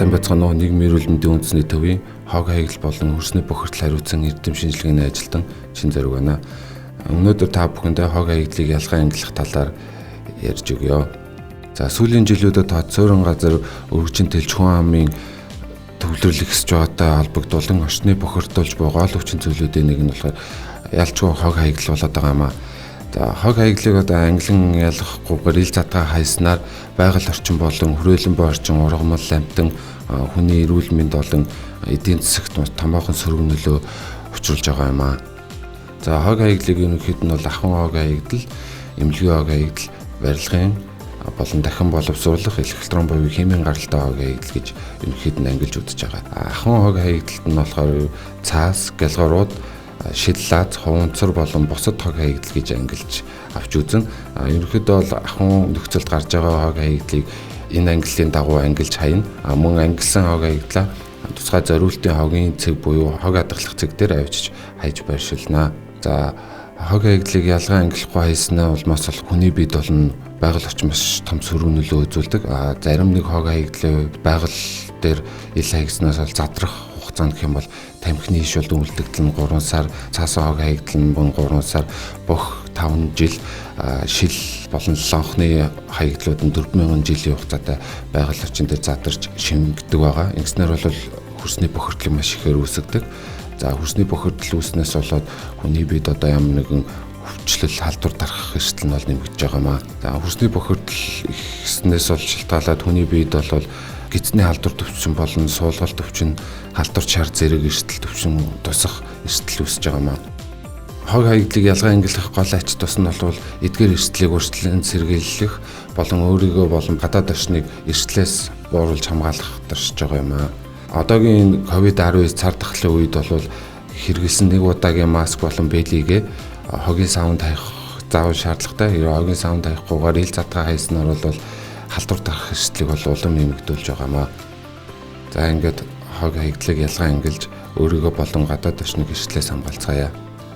сайн байцгаана уу. Нийгмийн эрүүл мэндийн үндэсний төвийн хог хаягдал болон хөрсний бохирдол хариуцсан эрдэм шинжилгээний ажилтан Чин Зориг байна. Өнөөдөр та бүхэндээ хог хаягдлыг ялгаа ангилах талаар ярьж өгье. За сүүлийн жилүүдэд тод суурин газар өргөжин тэлж хүн амын төвлөрөл ихсэж байгаатай холбогдуулан орчныг бохирдуулж буй гол хүчин зүйлүүдийн нэг нь болохоор ялчгүй хог хаягдал болоод байгаа юм аа. За хог хаягдлыг англин ялгахгүйгээр ил задгаа хайснаар байгаль орчин болон хүрээлэн буй орчин ургамал амтан хүний эрүүл мэнд болон эдийн засагт томоохон сөрөг нөлөө учруулж байгаа юм аа. За хог хаягдлыг ерөнхийд нь бол ахуйн хог хаягдал, эмнэлгийн хог хаягдал, барилгын болон дахин боловсруулах электрон буюу химийн гаралтай хог хаягдал гэж ерөнхийд нь ангилж үзэж байгаа. Ахуйн хог хаягдалд нь болохоор цаас, гэлгарууд, шиллаац, хуванцар болон бусад хог хаягдал гэж ангилж авч үзэн. Ерөнхийдөө бол ахуйн нөхцөлд гарч байгаа хог хаягдлыг энэ ангиллын дагуу ангилж хайна. Мөн ангилсан хог хаягдлаа тусгай зориултын хогийн цэг буюу хог хадгалах цэг дээр авчиж хайж байршуулна. За хог хаягдлыг ялгаа ангилахгүй хайснаа улмаас бол хүний биед болон байгаль орчин маш том сөрөг нөлөө үзүүлдэг. Зарим нэг хог хаягдлын үед байгаль дээр ил хаягдсанаас бол задрах хугацаанд гэх юм бол тамхины иш бол үлдэгдэл нь 3 сар, цаасан хог хаягдал нь 3 сар, бүх 5 жил, шил болон лонхны хаягдлууд нь 4000 жилийн хугацаатай байгаль орчин дээр задарч шингэдэг байгаа. Ингэснээр бол хөрсний бохирдол маш ихээр үүсгдэг. За хөрсний бохирдол үүснээс болоод хүний биед одоо ямар нэгэн өвчлөл, халдвар дарах эрсдэл нь бол нэмэгдэж байгаа юм аа. За хөрсний бохирдол ихснээс бол шалтгаалаад хүний биед бол гидсний халдвар төвчин болон суулгалт төвчин, халдвар шар зэрэг эрсдэл төвчин тусах эрсдэл үүсэж байгаа юм аа. Хог хаягдлыг ялгаа ангилах гол ач тус нь бол эдгээр эрсдлийг урьдчилан сэргийлэх болон өөрийгөө болон гадаад орчныг эрсдлээс бууруулж хамгаалах даршиж байгаа юм аа. Одоогийн COVID-19 цар тахлын үед бол хэрэгэлсэн нэг удаагийн маск болон бэлигээ хогийн савнд хаях заавал шаардлагатай. Хогийн савнд хаихгүйгээр ил задгаа хайснаар бол халдвар дарах эрсдлийг бол улам нэмэгдүүлж байгаа юм аа. За ингээд хог хаягдлыг ялгаа ангилж өөрийгөө болон гадаад орчныг эрсдлээс хамгаалцгаая.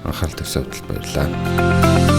Анхаарал тавьсан баярлалаа.